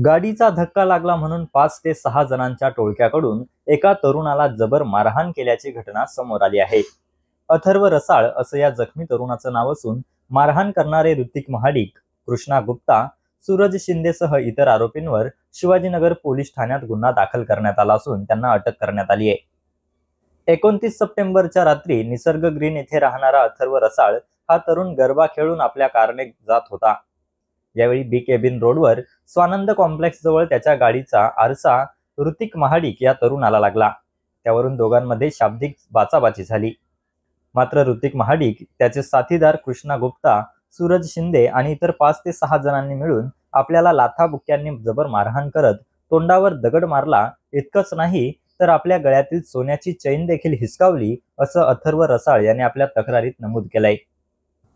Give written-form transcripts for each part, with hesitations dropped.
गाडीचा धक्का लागला म्हणून 5 ते 6 जणांच्या टोळक्याकडून एका तरुणाला जबर मारहाण केल्याची घटना समोर आली आहे। अथर्व रसाळ असं या जखमी तरुणाचं नाव असून मारहाण करणारे ऋतिक महाडिक, कृष्णा गुप्ता, सूरज शिंदेसह इतर आरोपींवर शिवाजीनगर पोलीस ठाण्यात गुन्हा दाखल करण्यात आला असून त्यांना अटक करण्यात आली आहे। 29 सप्टेंबरच्या रात्री निसर्ग ग्रीन येथे राहणारा अथर्व रसाळ हा तरुण गरबा खेळून आपल्या कारने जात होता। यावेळी बी केबिन रोडवर स्वानंद कॉम्प्लेक्स जवळ त्याच्या गाडीचा आरसा ऋतिक महाडिक या तरुणाला लागला। त्यावरून दोघांमध्ये शाब्दिक बाचाबाची झाली। मात्र ऋतिक महाडिक, त्याचे साथीदार कृष्णा गुप्ता, सूरज शिंदे आणि इतर 5 ते 6 जणांनी मिळून आपल्याला लाथाबुक्क्यांनी जबर मारहाण करत तोंडावर दगड मारला। इतकंच नाही तर आपल्या गळ्यातील सोन्याची चैन देखील हिसकावली, असं अथर्व रसाळ यांनी आपल्या तक्रारीत नमूद केलंय।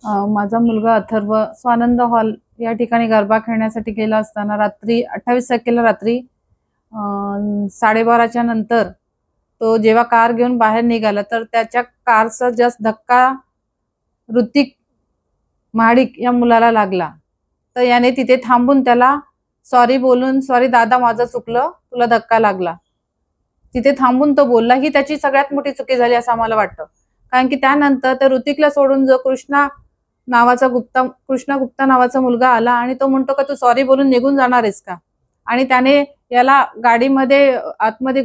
माझा मुलगा अथर्व स्वानंद हॉल या ठिकाणी गरबा खेळण्यासाठी गेला असताना रात्री 28 तारखेला रात्री 12:30च्या नंतर तो जेव्हा कार घेऊन बाहेर निघाला तर त्याच्या कारचा जस्ट धक्का ऋतिक महाडिक या मुलाला लागला। तर याने तिथे थांबून त्याला सॉरी बोलून, सॉरी दादा माझं चुकलं, तुला धक्का लागला, तिथे थांबून तो बोलला। ही त्याची सगळ्यात मोठी चुकी झाली असं आम्हाला वाटतं। कारण की त्यानंतर त्या ऋतिकला सोडून जो कृष्णा गुप्ता नावाचा मुलगा आला आणि तो म्हणतो का तू सॉरी बोलून निघून जाणार आहेस का, आणि त्याने याला गाडीमध्ये आतमध्ये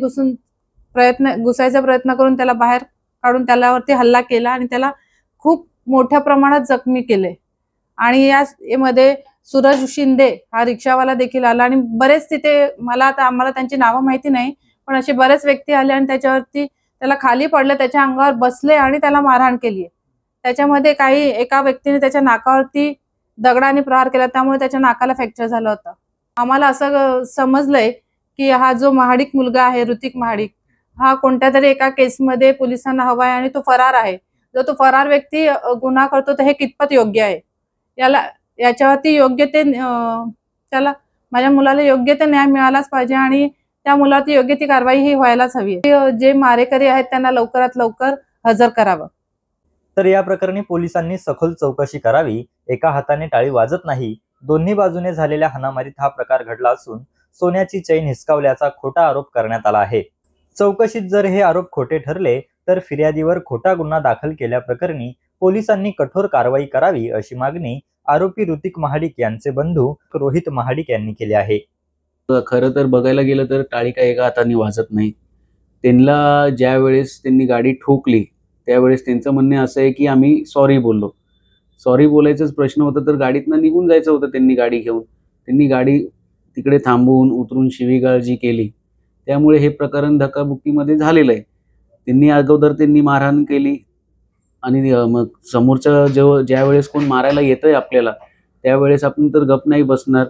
घुसायचा प्रयत्न करून त्याला बाहेर काढून त्याच्यावरती हल्ला केला आणि त्याला खूप मोठ्या प्रमाणात जखमी केले। आणि यामध्ये सूरज शिंदे हा रिक्षावाला देखील आला आणि बरेच तिथे आम्हाला त्यांची नावं माहिती नाही, पण असे बरेच व्यक्ती आले आणि त्याच्यावरती त्याला खाली पडले, त्याच्या अंगावर बसले आणि त्याला मारहाण केली। त्याच्यामध्ये एका व्यक्तीने त्याच्या नाकावरती दगडाने प्रहार केला, त्यामुळे त्याच्या नाकाला फ्रॅक्चर झालं होतं। आम्हाला असं समजलंय की हा जो महाडिक मुलगा आहे ऋतिक महाडिक, हा कोणत्या तरी एका केसमध्ये पोलिसांना हवाय आणि तो फरार आहे। जर तो फरार व्यक्ती गुन्हा करतो तर हे कितपत योग्य आहे, याच्यावरती त्याला माझ्या मुलाला योग्य ते न्याय मिळालाच पाहिजे आणि त्या मुलावरती योग्य ती कारवाई ही व्हायलाच हवी। जे मारेकरी आहेत त्यांना लवकरात लवकर हजर करावं। तर या प्रकरणी पोलिसांनी सखोल चौकशी करावी। एका हाताने टाळी वाजत नाही, दोन्ही बाजूने झालेल्या हाणामारीत हा प्रकार घडला असून सोन्याची चैन हिसकावल्याचा खोटा आरोप करण्यात आला आहे। चौकशीत जर हे आरोप खोटे ठरले तर फिर्यादीवर खोटा गुन्हा दाखल केल्याप्रकरणी पोलिसांनी कठोर कारवाई करावी, अशी मागणी आरोपी ऋतिक महाडिक यांचे बंधू रोहित महाडिक यांनी केली आहे। खरं तर बघायला गेलं तर टाळी काय एका हाताने वाजत नाही। त्यांना ज्या वेळेस त्यांनी गाडी ठोकली त्यावेळेस त्यांचं म्हणणं असं आहे की आम्ही सॉरी बोललो। सॉरी बोलायचाच प्रश्न होता तर गाडीतनं निघून जायचं होतं त्यांनी गाडी घेऊन। त्यांनी गाडी तिकडे थांबवून उतरून शिवीगाळ जी केली त्यामुळे हे प्रकरण धक्काबुक्कीमध्ये झालेलं आहे। त्यांनी मारहाण केली आणि मग समोरचा ज्या वेळेस कोण मारायला येतंय आपल्याला त्यावेळेस आपण तर गप नाही बसणार,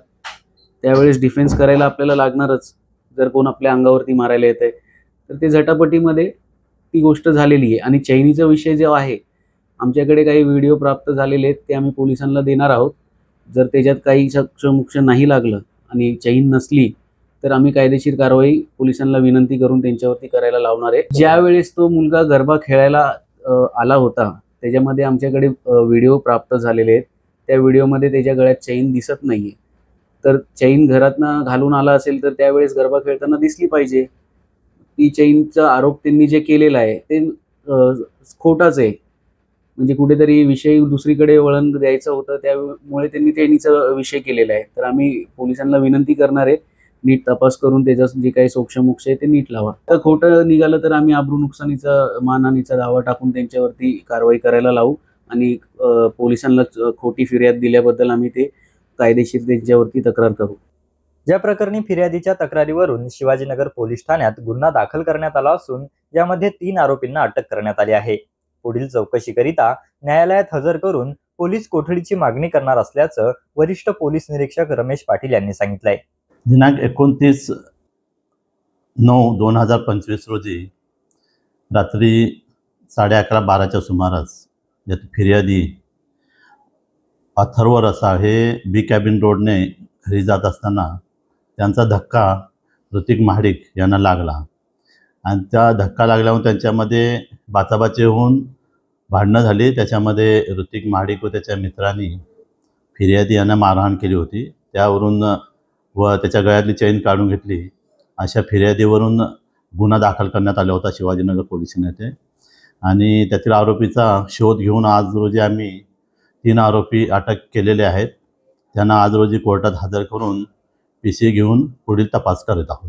त्यावेळेस डिफेन्स करायला आपल्याला लागणारच। जर कोण आपल्या अंगावरती मारायला येतंय तर ते झटापटीमध्ये ती गोष्ट झालेली आहे। आणि चैनीचा विषय जो आहे, आमच्याकडे काही व्हिडिओ प्राप्त झालेले आहेत, ते आम्ही पोलिसांना देणार आहोत। जर त्याच्यात काही साक्ष नाही लागलं आणि चैन नसली तर आम्ही कायदेशीर कारवाई पोलिसांना विनंती करून त्यांच्यावरती करायला लावणार आहे। ज्यावेळेस तो मुलगा गरबा खेळायला आला होता त्याच्यामध्ये आमच्याकडे व्हिडिओ प्राप्त झालेले आहेत। त्या व्हिडिओमध्ये त्याच्या गळ्यात चैन दिसत नाहीये, तर चैन घरातनं घालून आला असेल तर त्यावेळेस गरबा खेळताना दिसली पाहिजे। ती चैनचा आरोप त्यांनी जे केलेला आहे ते खोटाच आहे, म्हणजे कुठेतरी विषय दुसरीकडे वळण द्यायचं होतं, त्यामुळे त्यांनी चैनीचा विषय केलेला आहे। तर आम्ही पोलिसांना विनंती करणार आहे नीट तपास करून त्याचा जे काही सोक्षमोक्ष आहे ते नीट लावा। तर खोटं निघालं तर आम्ही आब्रू नुकसानीचा मानहानीचा दावा टाकून त्यांच्यावरती कारवाई करायला लावू आणि पोलिसांना खोटी फिर्याद दिल्याबद्दल आम्ही ते कायदेशीर त्यांच्यावरती तक्रार करू। या प्रकरणी फिर्यादीच्या तक्रारीवरून शिवाजीनगर पोलीस ठाण्यात गुन्हा दाखल करण्यात आला असून यामध्ये 3 आरोपींना अटक करण्यात आली आहे। पुढील चौकशीकरिता न्यायालयात हजर करून पोलीस कोठडीची मागणी करणार असल्याचं वरिष्ठ पोलीस निरीक्षक रमेश पाटील यांनी सांगितलंय। दिनांक 29/9/2025 रोजी रात्री 11:30-12च्या सुमारास फिर्यादी अथर्व रसाळ हे बी केबिन रोडने घरी जात असताना त्यांचा धक्का ऋतिक महाडिक यांना लागला आणि त्या धक्का लागल्यावर त्यांच्यामध्ये बाचाबाची होऊन भांडणं झाली। त्याच्यामध्ये ऋतिक महाडिक व त्याच्या मित्रांनी फिर्यादी यांना मारहाण केली होती। त्यावरून व त्याच्या गळ्यातली चेन काढून घेतली अशा फिर्यादीवरून गुन्हा दाखल करण्यात आला होता शिवाजीनगर पोलीस ठाण्यात येथे. आणि त्यातील आरोपीचा शोध घेऊन आज रोजी आम्ही 3 आरोपी अटक केलेले आहेत. त्यांना आज रोजी कोर्टात हजर करून PC घेऊन पुढील तपास करत आहोत.